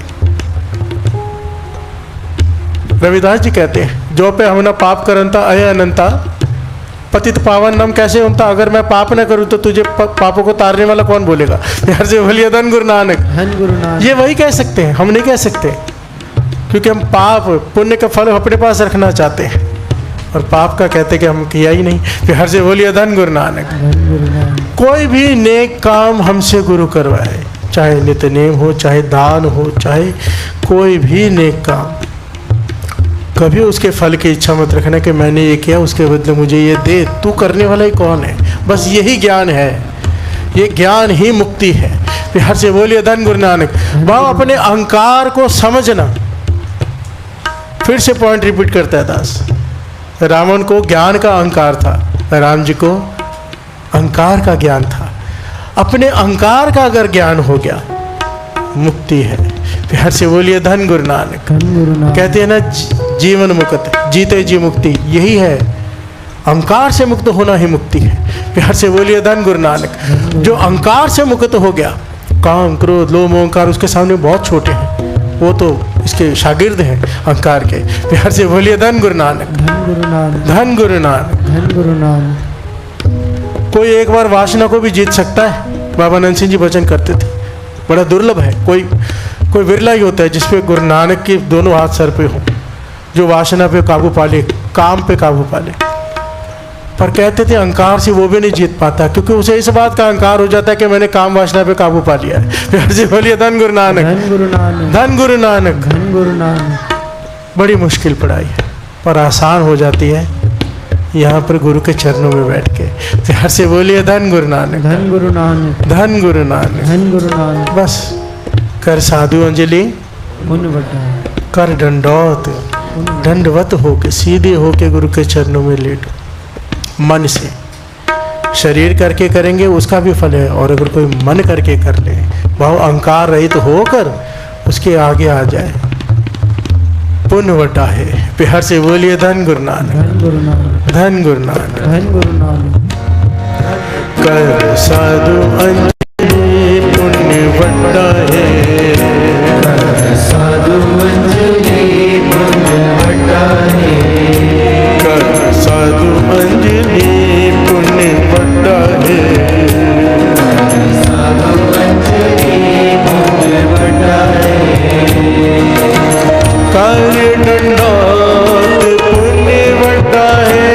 रविदास जी कहते हैं जो पे हमने पाप करंता अय अनंता पतित पावन नाम कैसे होता, अगर मैं पाप न करूं तो तुझे पापों को तारने वाला कौन बोलेगा। प्यार से बोलिए धन गुरु नानक। धन गुरु नानक। ये वही कह सकते हैं, हम नहीं कह सकते, क्योंकि हम पाप पुण्य का फल अपने पास रखना चाहते हैं, और पाप का कहते कि हम किया ही नहीं। प्यार से बोलिए धन गुरु नानक। धन गुरु नानक। कोई भी नेक काम हमसे गुरु करवाए, चाहे नित्यनेम हो, चाहे दान हो, चाहे कोई भी नेक काम, कभी उसके फल की इच्छा मत रखना कि मैंने ये किया उसके बदले मुझे ये दे। तू करने वाला ही कौन है, बस यही ज्ञान है, ये ज्ञान ही मुक्ति है। प्यार से बोलिए धन गुरु नानक। भाव अपने अहंकार को समझना फिर से पॉइंट रिपीट करता है दास। रावण को ज्ञान का अहंकार था, राम जी को अहंकार का ज्ञान था। अपने अहंकार का अगर ज्ञान हो गया, मुक्ति है। प्यार से बोलिए धन गुरु नानक। धन गुरु नानक। कहते हैं ना जीवन मुक्त, जीते जी मुक्ति, यही है। अहंकार से मुक्त होना ही मुक्ति है। प्यार से बोलिए धन गुरु नानक। जो अहंकार से मुक्त हो गया, काम क्रोध लोभ मोह अहंकार उसके सामने बहुत छोटे हैं, वो तो इसके शागिर्द हैं अहंकार के। प्यार से बोलिए धन गुरु नानक। धन गुरु नानक। धन गुरु नानक। धन गुरु नानक। कोई एक बार वासना को भी जीत सकता है। बाबा नंद सिंह जी वचन करते थे, बड़ा दुर्लभ है, कोई विरला ही होता है जिसपे गुरु नानक के दोनों हाथ सर पे हो, जो वासना पे काबू पा ले, काम पे काबू पा ले। पर कहते थे अहंकार से वो भी नहीं जीत पाता, क्योंकि उसे इस बात का अहंकार हो जाता है कि मैंने काम वासना पे काबू पा लिया है। प्यार से बोलिए धन गुरु नानक। धन गुरु नानक। धन गुरु नानक। धन गुरु नानक। बड़ी मुश्किल पढ़ाई है, पर आसान हो जाती है यहाँ पर गुरु के चरणों में बैठ के। प्यार से बोलिए धन गुरु नानक। धन गुरु नानक। धन गुरु नानक। धन गुरु नानक। बस कर साधु अंजलि, पुण्य बटा। कर दंडौत, दंडवत होके सीधे होके गुरु के चरणों में लेटो। मन से, शरीर करके करेंगे उसका भी फल है, और अगर कोई मन करके कर ले, भाव अहंकार रहित होकर उसके आगे आ जाए, पुण्य बटा है। प्यार से बोलिए धन गुरु नानक। धन गुरु नानक। धन गुरु नानक। धन गुरु नानक। कर साधु अंजलि, पुण्य बटा है। कर साधु अंजलि, पुण्य बटा है। कर साधु अंजलि, पुण्य बटा है। साधु अंजलि, पुण्य बटा है। कर दंडौत, पुण्य बटा है।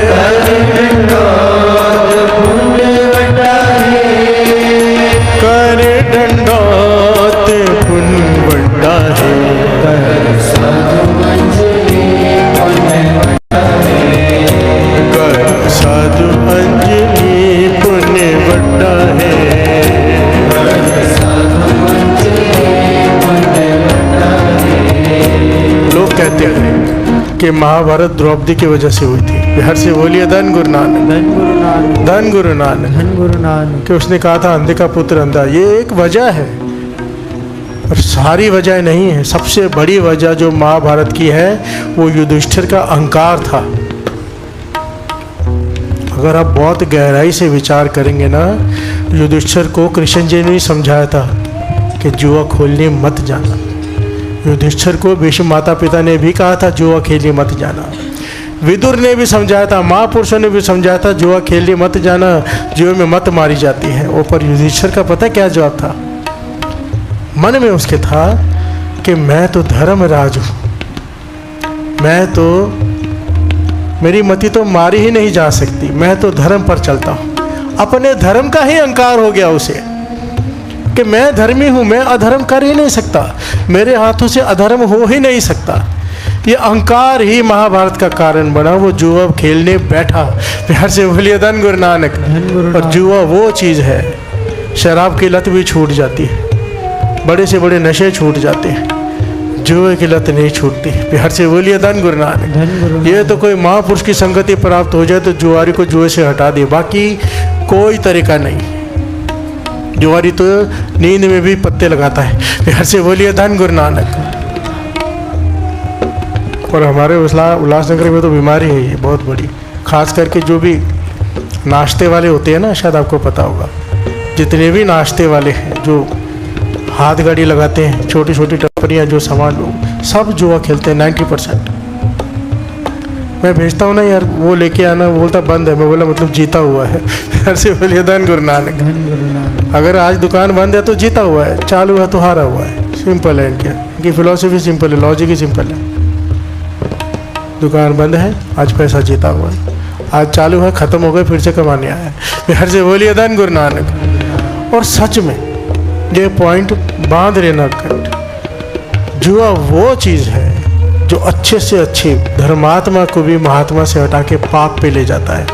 कर दंडौत, पुण्य बटा है। कर दंडौत, पुण्य बटा है। कर साधु अंजलि, पुण्य बटा है। कर साधु अंजलि, पुण्य बटा है। लोग कहते हैं कि महाभारत द्रौपदी की वजह से हुई थी। बिहार से बोलिए धन गुरु नानक। धन गुरु नानक। धन गुरु नानक। धन गुरु नानक। कि उसने कहा था अंधे का पुत्र अंधा, ये एक वजह है, और सारी वजह नहीं है। सबसे बड़ी वजह जो महाभारत की है वो युधिष्ठिर का अहंकार था। अगर आप बहुत गहराई से विचार करेंगे ना, युधिष्ठिर को कृष्ण जी ने समझाया था कि जुआ खोलने मत जाना। युधिष्ठिर को भीष्म माता पिता ने भी कहा था जुआ खेलने मत जाना। विदुर ने भी समझाया था, महापुरुषों ने भी समझाया था जुआ खेलने मत जाना, जुए में मत मारी जाती है। वो पर युधिष्ठिर का पता क्या जवाब था? मन में उसके था कि मैं तो धर्मराज हूँ, मैं तो, मेरी मति तो मारी ही नहीं जा सकती, मैं तो धर्म पर चलता हूँ। अपने धर्म का ही अहंकार हो गया उसे कि मैं धर्मी हूँ, मैं अधर्म कर ही नहीं सकता, मेरे हाथों से अधर्म हो ही नहीं सकता। ये अहंकार ही महाभारत का कारण बना। वो जुआ खेलने बैठा। प्यार से बोलिए धन गुरु नानक। और जुआ वो चीज़ है, शराब की लत भी छूट जाती है, बड़े से बड़े नशे छूट जाते हैं, जुए की लत नहीं छूटती। प्यार से बोलिए धन गुरु नानक। ये तो कोई महापुरुष की संगति प्राप्त हो जाए तो जुआरी को जुए से हटा दे, बाकी कोई तरीका नहीं। जुआरी तो नींद में भी पत्ते लगाता है। प्यार से बोलिए धन गुरु नानक। और हमारे उल्लासनगर में तो बीमारी है ये बहुत बड़ी, खास करके जो भी नाश्ते वाले होते हैं ना, शायद आपको पता होगा, जितने भी नाश्ते वाले हैं जो हाथ गाड़ी लगाते हैं, छोटी छोटी टपरियाँ, जो सामान लोग सब जुआ खेलते हैं 90%। मैं भेजता हूँ ना यार, वो लेके आना, बोलता बंद है, मैं बोला मतलब जीता हुआ है। फिर से बोलिए धन गुरु नानक। अगर आज दुकान बंद है तो जीता हुआ है, चालू है तो हारा हुआ है। सिंपल है इनकी फिलॉसफी, सिंपल है, लॉजिक ही सिंपल है। दुकान बंद है, आज पैसा जीता हुआ है, आज चालू है, खत्म हो गए, फिर से कमाने आया है। फिर से बोलिए धन गुरु नानक। और सच में ये पॉइंट बांध लेना कंठ, जुआ वो चीज़ है जो अच्छे से अच्छे धर्मात्मा को भी महात्मा से हटा के पाप पे ले जाता है।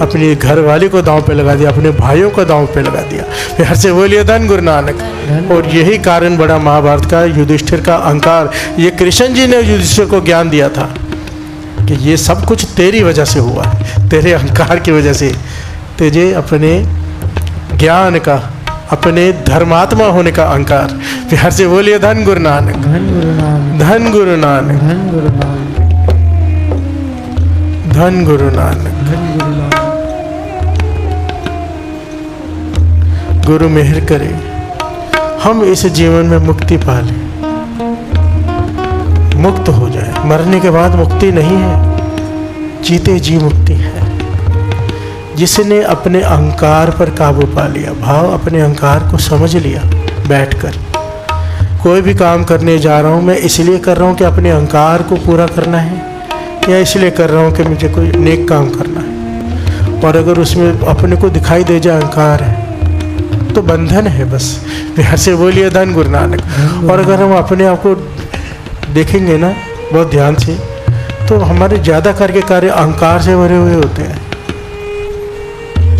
अपनी घरवाली को दांव पे लगा दिया, अपने भाइयों को दांव पे लगा दिया। प्यार से बोलिए धन गुरु नानक। और यही कारण बड़ा महाभारत का युधिष्ठिर का अहंकार। ये कृष्ण जी ने युधिष्ठिर को ज्ञान दिया था कि ये सब कुछ तेरी वजह से हुआ है, तेरे अहंकार की वजह से। तुझे अपने ज्ञान का, अपने धर्मात्मा होने का अहंकार। प्यार से बोलिए धन गुरु नानक, धन गुरु नानक, धन गुरु नानक, धन गुरु नानक, धन गुरु नानक। धन गुरु नानक। गुरु मेहर करे हम इस जीवन में मुक्ति पा लें, मुक्त हो जाए। मरने के बाद मुक्ति नहीं है, जीते जी मुक्ति है। जिसने अपने अहंकार पर काबू पा लिया, भाव अपने अहंकार को समझ लिया, बैठकर कोई भी काम करने जा रहा हूँ मैं इसलिए कर रहा हूँ कि अपने अहंकार को पूरा करना है, या इसलिए कर रहा हूँ कि मुझे कोई नेक काम करना है। और अगर उसमें अपने को दिखाई दे जाए अहंकार है तो बंधन है बस। प्यार से बोलिए धन गुरु नानक। और अगर हम अपने आप को देखेंगे ना बहुत ध्यान से, तो हमारे ज़्यादा करके कार्य अहंकार से भरे हुए होते हैं।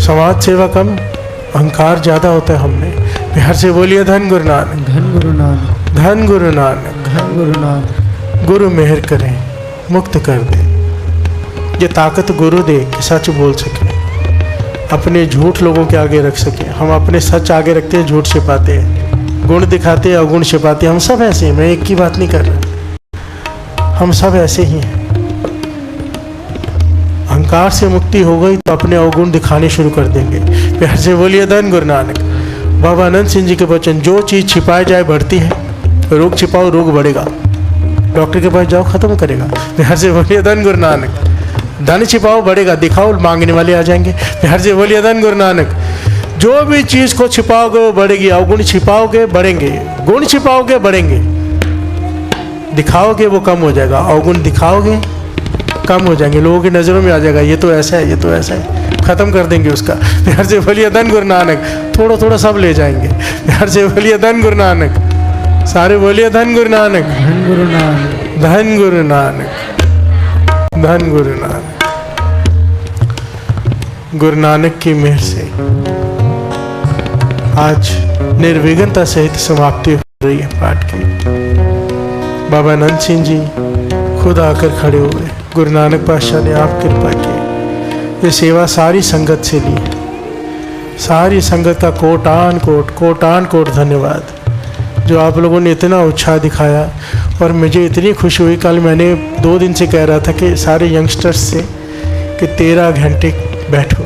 समाज सेवा कम, अहंकार ज़्यादा होता है हमने। प्यार से बोलिए धन गुरु नानक, धन गुरु नानक, धन गुरु नानक। धन गुरु नानक। गुरु मेहर करें, मुक्त कर दे। ये ताकत गुरु दे कि सच बोल सके, अपने झूठ लोगों के आगे रख सके। हम अपने सच आगे रखते हैं, झूठ छिपाते हैं, गुण दिखाते हैं, अवगुण छिपाते हैं। हम सब ऐसे हैं, मैं एक की बात नहीं कर रहा, हम सब ऐसे ही हैं। अहंकार से मुक्ति हो गई तो अपने अवगुण दिखाने शुरू कर देंगे। प्यार से बोलिए धन गुरु नानक। बाबा आनंद सिंह जी के वचन, जो चीज़ छिपाई जाए बढ़ती है, रोग छिपाओ रोग बढ़ेगा, डॉक्टर के पास जाओ खत्म करेगा। प्यार से बोलिए धन गुरु नानक। धन छिपाओ बढ़ेगा, दिखाओ मांगने वाले आ जाएंगे। प्यार से बोलिए धन गुरु नानक। जो भी चीज़ को छिपाओगे वो बढ़ेगी, अवगुण छिपाओगे बढ़ेंगे, गुण छिपाओगे बढ़ेंगे, दिखाओगे वो कम हो जाएगा, अवगुण दिखाओगे कम हो जाएंगे, लोगों की नज़रों में आ जाएगा ये तो ऐसा है, ये तो ऐसा है, ख़त्म कर देंगे उसका। प्यार से बोलिए धन गुरु नानक। थोड़ा थोड़ा सब ले जाएंगे। प्यार से बोलिए धन गुरु नानक। सारे बोलिए धन गुरु नानक, धन गुरु नानक, धन गुरु नानक, धन गुरु नानक। गुरु नानक की मेहर से आज निर्विघ्नता सहित समाप्ति हो रही है पाठ की। बाबा आनंद सिंह जी खुद आकर खड़े हुए, गुरु नानक पातशाह ने आप कृपा की। ये सेवा सारी संगत से ली है, सारी संगत का कोटान कोट धन्यवाद, जो आप लोगों ने इतना उत्साह दिखाया। और मुझे इतनी खुशी हुई, कल मैंने 2 दिन से कह रहा था कि सारे यंगस्टर्स से कि 13 घंटे बैठो।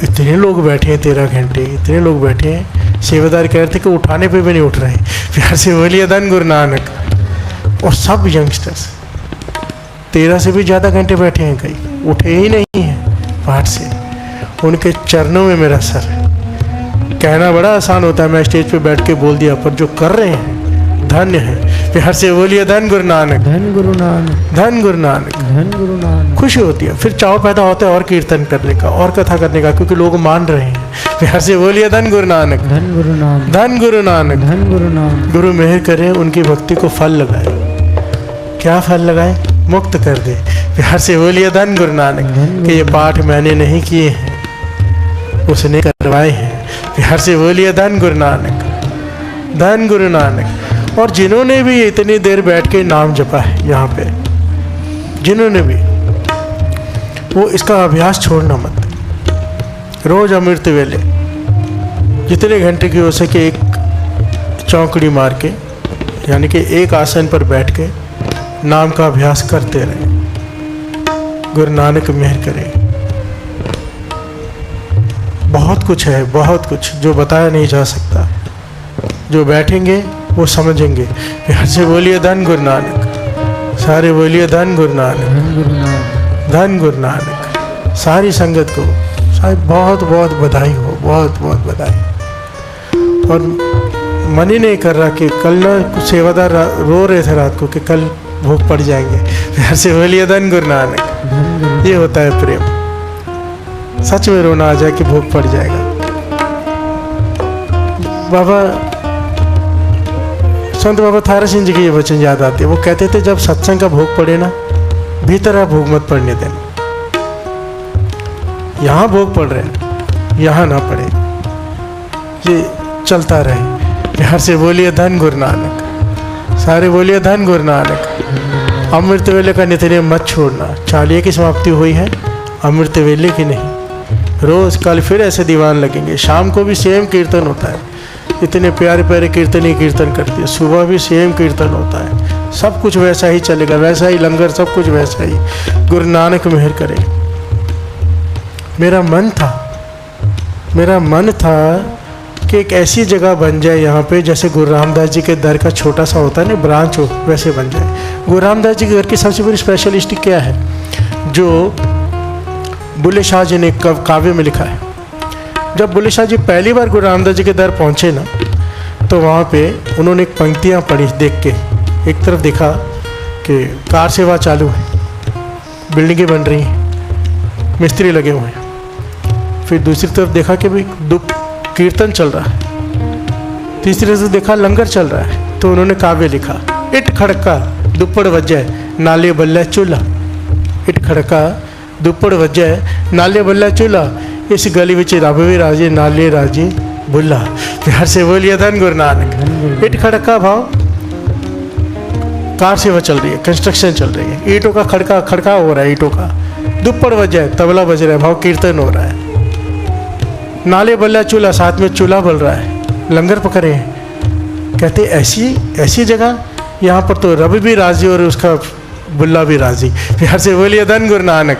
इतने लोग बैठे हैं 13 घंटे, इतने लोग बैठे हैं। सेवादार कह रहे थे कि उठाने पे भी नहीं उठ रहे। प्यार से बोलिए धन गुरु नानक। और सब यंगस्टर्स 13 से भी ज़्यादा घंटे बैठे हैं, कई उठे ही नहीं हैं पाठ से। उनके चरणों में मेरा सर है। कहना बड़ा आसान होता है, मैं स्टेज पे बैठ के बोल दिया, पर जो कर रहे हैं धन्य है। प्यार से बोलिए धन गुरु नानक, धन गुरु नानक, धन गुरु नानक। धन गुरु नानक। खुशी होती है, फिर चाव पैदा होता है और कीर्तन करने का और कथा करने का, क्योंकि लोग मान रहे हैं। प्यार से बोलिए धन गुरु नानक, धन गुरु नानक, धन गुरु नानक। धन गुरु नानक। गुरु मेहर करें, उनकी भक्ति को फल लगाए। क्या फल लगाए? मुक्त कर दे। प्यार से बोलिए धन गुरु नानक। कि ये पाठ मैंने नहीं किए हैं, उसने करवाए हैं। प्यार से बोलिए धन गुरु नानक, धन गुरु नानक। और जिन्होंने भी इतनी देर बैठ के नाम जपा है यहाँ पे, जिन्होंने भी, वो इसका अभ्यास छोड़ना मत। रोज अमृत वेले जितने घंटे की हो सके एक चौकड़ी मार के, यानी कि एक आसन पर बैठ के नाम का अभ्यास करते रहें। गुरु नानक मेहर करे। बहुत कुछ है, बहुत कुछ जो बताया नहीं जा सकता। जो बैठेंगे वो समझेंगे। प्यार से बोलिए धन गुरु नानक। सारे बोलिए धन गुरु नानक, धन गुरु नानक। धन गुरु नानक। सारी संगत को शायद बहुत बहुत बधाई हो, बहुत बहुत बधाई। और मन ही नहीं कर रहा कि कल ना सेवादार रो रहे थे रात को कि कल भूख पड़ जाएंगे। प्यार से बोलिए धन गुरु नानक। ये होता है प्रेम, सच में रोना आ जाए कि भूख पड़ जाएगा। बाबा संत बाबा थारा सिंह जी की ये वचन याद आते हैं। वो कहते थे जब सत्संग का भोग पड़े ना, भीतर आप भोग मत पड़ने देना। यहाँ भोग पड़ रहे हैं, यहाँ ना पड़े, ये चलता रहे। बिहार से बोलिए धन गुरु नानक, सारे बोलिए धन गुरु नानक। अमृत वेले का नित्यनेम मत छोड़ना। चालीहे की समाप्ति हुई है, अमृत वेले की नहीं। रोज कल फिर ऐसे दीवान लगेंगे। शाम को भी सेम कीर्तन होता है, इतने प्यारे प्यारे कीर्तन ही कीर्तन करती है। सुबह भी सेम कीर्तन होता है, सब कुछ वैसा ही चलेगा, वैसा ही लंगर, सब कुछ वैसा ही। गुरु नानक मेहर करे। मेरा मन था कि एक ऐसी जगह बन जाए यहाँ पे, जैसे गुरु रामदास जी के दर का छोटा सा होता है ना ब्रांच हो, वैसे बन जाए। गुरु रामदास जी के घर की सबसे बड़ी स्पेशलिस्टिक क्या है, जो बुल्ले शाह जी ने काव्य में लिखा है। जब बुल्ले शाह जी पहली बार गुरु रामदास जी के दर पहुँचे ना, तो वहाँ पे उन्होंने एक पंक्तियाँ पढ़ी। देख के एक तरफ देखा कि कार सेवा चालू है, बिल्डिंगें बन रही हैं, मिस्त्री लगे हुए हैं। फिर दूसरी तरफ देखा कि भाई कीर्तन चल रहा है। तीसरी तरफ देखा लंगर चल रहा है, तो उन्होंने काव्य लिखा। इट खड़का दुप्पड़ वज्जै नाले बल्ला चूल्हा। इट खड़का दुप्पड़ वज्जै नाले बल्ला चूल्हा, इस गली विच रब भी राजे नाले राजे बुल्ला। प्यार से बोलिए धन गुरु नानक। इट खड़का भाव, कार सेवा चल रही है, कंस्ट्रक्शन चल रही है, ईंटों का खड़का हो रहा है, ईंटों का। दुप्पड़ वज्जै तबला बज रहा है, भाव कीर्तन हो रहा है। नाले बल्ला चूल्हा, साथ में चूल्हा बल रहा है, लंगर पकड़े हैं। कहते ऐसी जगह, यहाँ पर तो रब भी राजी और उसका बुल्ला भी राजी। प्यार से बोलिए धन गुरु नानक।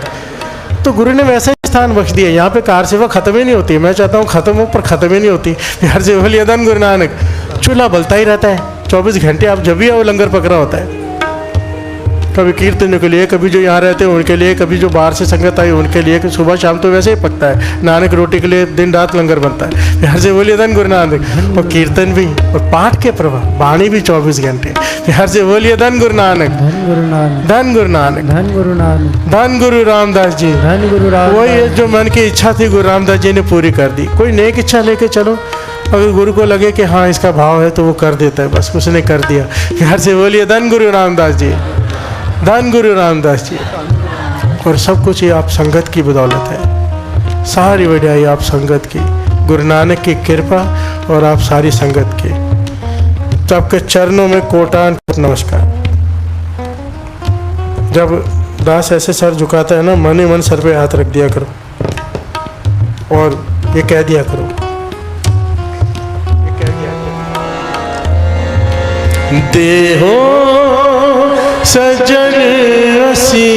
तो गुरु ने वैसा ही स्थान बख्श दिया। यहाँ पे कार सेवा खत्म ही नहीं होती। मैं चाहता हूँ खत्म हो, पर खत्म ही नहीं होती। प्यार से बोलिए धन गुरु नानक। चूल्हा बलता ही रहता है 24 घंटे। आप जब भी आओ लंगर पकड़ा होता है, कभी कीर्तन के लिए, कभी जो यहाँ रहते हैं उनके लिए, कभी जो बाहर से संगत आई उनके लिए। कि सुबह शाम तो वैसे ही पकता है, नानक रोटी के लिए दिन रात लंगर बनता है। प्यार से बोलिए धन गुरु नानक। और कीर्तन भी और पाठ के प्रवाह, वाणी भी 24 घंटे। प्यार से बोलिए धन गुरु नानक। धन गुरु नानक, धन गुरु नानक, धन गुरु नानक, धन गुरु रामदास जी। धन गुरु रामदास। वही जो मन की इच्छा थी गुरु रामदास जी ने पूरी कर दी। कोई नेक इच्छा लेके चलो, अगर गुरु को लगे कि हाँ इसका भाव है तो वो कर देता है, बस उसने कर दिया। प्यार से बोलिए धन गुरु रामदास जी, धन गुरु रामदास जी। और सब कुछ ये आप संगत की बदौलत है, सारी वजह आप संगत की, गुरु नानक की कृपा और आप सारी संगत की। तो आपके चरणों में कोटान नमस्कार। जब दास ऐसे सर झुकाता है ना, मन ही मन सर पे हाथ रख दिया करो और ये कह दिया करो, देहो सजन असी